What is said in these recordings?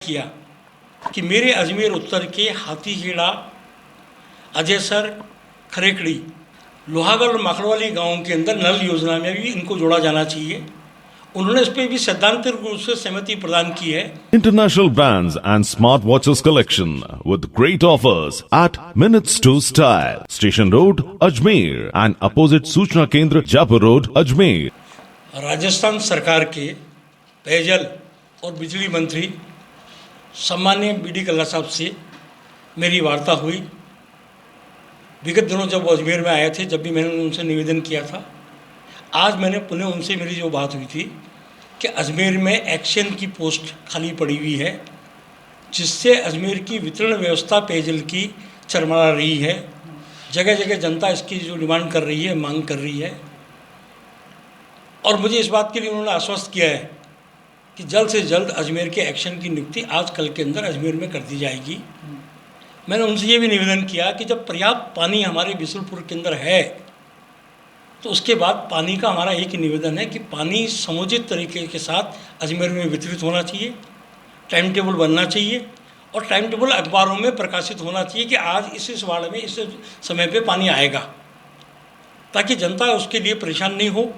किया कि मेरे अजमेर उत्तर के हाथीखेड़ा, अजयसर, खरेकड़ी, लोहागढ़ और माखड़वाली गांव के अंदर नल योजना में भी इनको जोड़ा जाना चाहिए। उन्होंने इस पर भी सैद्धांतिक रूप से सहमति प्रदान की है। International brands and smartwatches collection with great offers at Minutes to Style, Station Road, Ajmer and opposite Suchna Kendra, Jaipur Road, Ajmer. Rajasthan सरकार के पेयजल और बिजली मंत्री सम्माननीय बी.डी. कल्ला साहब से मेरी वार्ता हुई। विगत दिनों जब वो अजमेर में आए थे, जब भी मैंने उनसे निवेदन किया था, आज मैंने पुनः उनसे मेरी जो बात हुई थी कि अजमेर में एक्शन की पोस्ट खाली पड़ी हुई है, जिससे अजमेर की वितरण व्यवस्था पेयजल की चरमरा रही है। जगह जगह जनता इसकी जो डिमांड कर रही है, मांग कर रही है, और मुझे इस बात के लिए उन्होंने आश्वस्त किया है कि जल्द से जल्द अजमेर के एक्शन की नियुक्ति आज कल के अंदर अजमेर में कर दी जाएगी। मैंने उनसे ये भी निवेदन किया कि जब पर्याप्त पानी हमारे बिसलपुर के अंदर है, तो उसके बाद पानी का हमारा एक ही निवेदन है कि पानी समुचित तरीके के साथ अजमेर में वितरित होना चाहिए, टाइम टेबल बनना चाहिए, और टाइम टेबल अखबारों में प्रकाशित होना चाहिए कि आज इस वार्ड में इस समय पे पानी आएगा, ताकि जनता उसके लिए परेशान नहीं हो।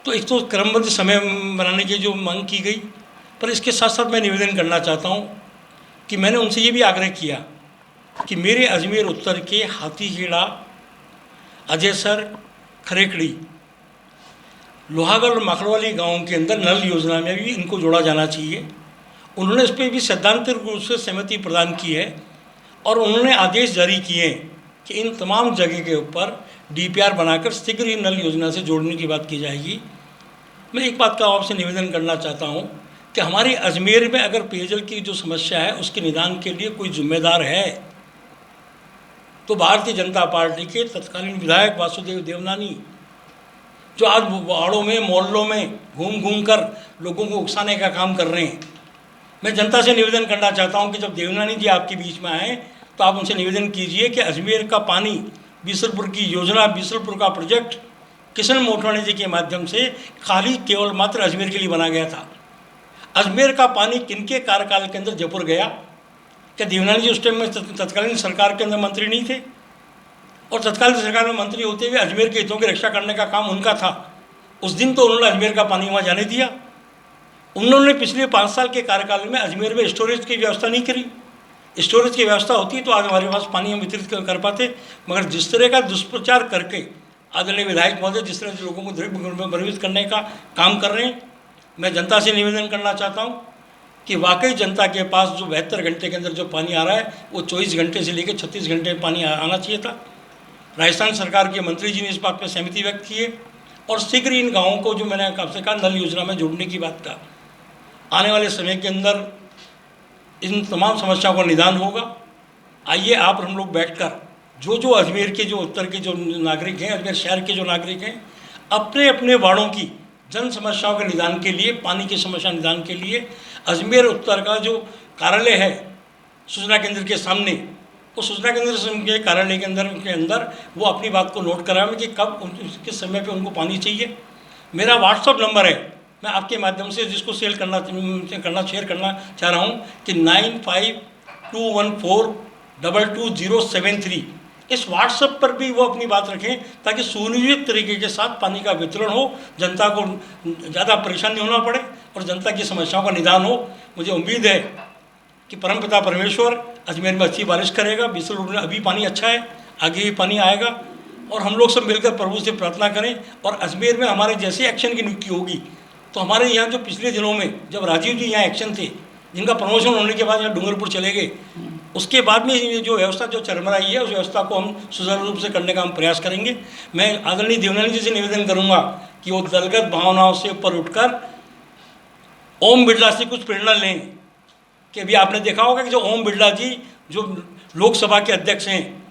तो एक तो क्रमबद्ध समय बनाने की जो मांग की गई, पर इसके साथ साथ मैं निवेदन करना चाहता हूँ कि मैंने उनसे ये भी आग्रह किया कि मेरे अजमेर उत्तर के हाथीखेड़ा, अजयसर, खरेकड़ी, लोहागढ़ और माखड़वाली गांव के अंदर नल योजना में भी इनको जोड़ा जाना चाहिए। उन्होंने इस पर भी सैद्धांतिक रूप से सहमति प्रदान की है, और उन्होंने आदेश जारी किए हैं कि इन तमाम जगह के ऊपर DPR बनाकर शीघ्र ही नल योजना से जोड़ने की बात की जाएगी। मैं एक बात का आपसे निवेदन करना चाहता हूं कि हमारे अजमेर में अगर पेयजल की जो समस्या है उसके निदान के लिए कोई जिम्मेदार है, तो भारतीय जनता पार्टी के तत्कालीन विधायक वासुदेव देवनानी, जो आज वार्डों में, मोहल्लों में घूम घूम कर लोगों को उकसाने का काम कर रहे हैं। मैं जनता से निवेदन करना चाहता हूं कि जब देवनानी जी आपके बीच में आए, तो आप उनसे निवेदन कीजिए कि अजमेर का पानी, बिसलपुर की योजना, बिसलपुर का प्रोजेक्ट किशन मोटवानी जी के माध्यम से खाली केवल मात्र अजमेर के लिए बना गया था। अजमेर का पानी किनके कार्यकाल के अंदर जयपुर गया? क्या देवनानी जी उस टाइम में तत्कालीन सरकार के अंदर मंत्री नहीं थे? और तत्कालीन सरकार में मंत्री होते हुए अजमेर के हितों की रक्षा करने का काम उनका था। उस दिन तो उन्होंने अजमेर का पानी वहाँ जाने दिया। उन्होंने पिछले 5 साल के कार्यकाल में अजमेर में स्टोरेज की व्यवस्था नहीं करी। स्टोरेज की व्यवस्था होती तो आज हमारे पास पानी हम वितरित कर पाते, मगर जिस तरह का दुष्प्रचार करके आदरणीय विधायक महोदय जिस तरह से लोगों को भ्रमित करने का काम कर रहे हैं, मैं जनता से निवेदन करना चाहता हूं कि वाकई जनता के पास जो 72 घंटे के अंदर जो पानी आ रहा है, वो 24 घंटे से लेकर 36 घंटे में पानी आना चाहिए था। राजस्थान सरकार के मंत्री जी ने इस बात पर सहमति व्यक्त की है, और शीघ्र इन गाँवों को जो मैंने आपसे कहा नल योजना में जोड़ने की बात का, आने वाले समय के अंदर इन तमाम समस्याओं का निदान होगा। आइए आप हम लोग बैठकर जो अजमेर के, जो उत्तर के जो नागरिक हैं, अजमेर शहर के जो नागरिक हैं, अपने अपने वार्डों की जन समस्याओं के निदान के लिए, पानी की समस्या निदान के लिए अजमेर उत्तर का जो कार्यालय है सूचना केंद्र के सामने, वो सूचना केंद्र के कार्यालय के अंदर वो अपनी बात को नोट कराएं कि कब किस समय पे उनको पानी चाहिए। मेरा व्हाट्सअप नंबर है, मैं आपके माध्यम से जिसको शेयर करना चाह रहा हूँ कि 9521422073, इस व्हाट्सएप पर भी वो अपनी बात रखें, ताकि सुनियोजित तरीके के साथ पानी का वितरण हो, जनता को ज़्यादा परेशान नहीं होना पड़े और जनता की समस्याओं का निदान हो। मुझे उम्मीद है कि परमपिता परमेश्वर अजमेर में अच्छी बारिश करेगा। बिसलपुर में अभी पानी अच्छा है, आगे भी पानी आएगा, और हम लोग सब मिलकर प्रभु से प्रार्थना करें। और अजमेर में हमारे जैसे एक्शन की नियुक्ति होगी, तो हमारे यहाँ जो पिछले दिनों में जब राजीव जी यहाँ एक्शन थे, जिनका प्रमोशन होने के बाद यहाँ डूंगरपुर चले गए, उसके बाद में ये जो व्यवस्था जो चरमराई है, उस व्यवस्था को हम सुचारू रूप से करने का हम प्रयास करेंगे। मैं आदरणीय देवनानी जी से निवेदन करूंगा कि वो दलगत भावनाओं से ऊपर उठकर ओम बिरला से कुछ प्रेरणा लें। कि अभी आपने देखा होगा कि जो ओम बिरला जी जो लोकसभा के अध्यक्ष हैं,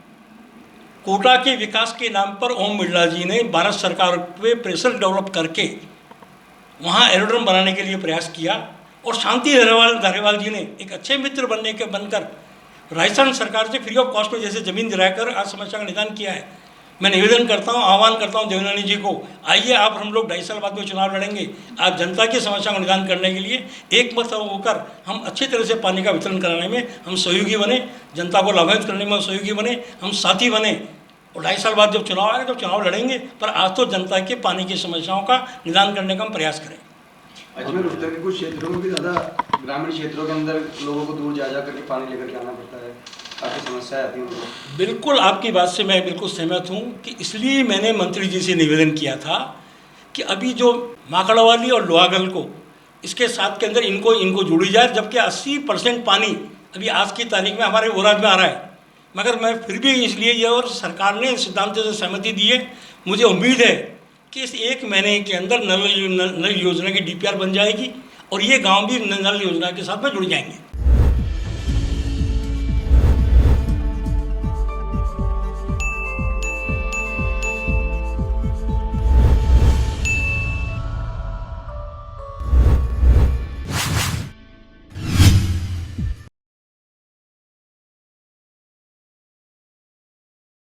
कोटा के विकास के नाम पर ओम बिरला जी ने भारत सरकार पे प्रेशर डेवलप करके वहाँ एरोड्रम बनाने के लिए प्रयास किया, और शांति धारीवाल जी ने एक अच्छे मित्र बनकर राजस्थान सरकार से फ्री ऑफ कॉस्ट में जैसे ज़मीन दिलाकर आज समस्या का निदान किया है। मैं निवेदन करता हूं, आह्वान करता हूं देवनानी जी को, आइए आप हम लोग 2.5 साल बाद में चुनाव लड़ेंगे। आप जनता की समस्या का निदान करने के लिए एक मत होकर हम अच्छी तरह से पानी का वितरण कराने में हम सहयोगी बने, जनता को लाभान्वित करने में हम सहयोगी बने, हम साथी बने। और 2.5 साल बाद जब चुनाव आएगा तो चुनाव लड़ेंगे, पर आज तो जनता के पानी की समस्याओं का निदान करने का हम प्रयास करें। अजमेर उत्तर के कुछ क्षेत्रों में भी ज़्यादा ग्रामीण क्षेत्रों के अंदर लोगों को दूर जा करके पानी लेकर के आना पड़ता है, काफ़ी समस्या आती है उनको। बिल्कुल आपकी बात से मैं बिल्कुल सहमत हूँ कि इसलिए मैंने मंत्री जी से निवेदन किया था कि अभी जो माकड़वाली और लोहागल को इसके साथ के अंदर इनको जोड़ी जाए, जबकि 80% पानी अभी आज की तारीख में हमारे ओराज में आ रहा है। मगर मैं फिर भी इसलिए ये, और सरकार ने सिद्धांत से सहमति दी है, मुझे उम्मीद है कि इस 1 महीने के अंदर नल योजना की DPR बन जाएगी और ये गांव भी नल योजना के साथ में जुड़ जाएंगे।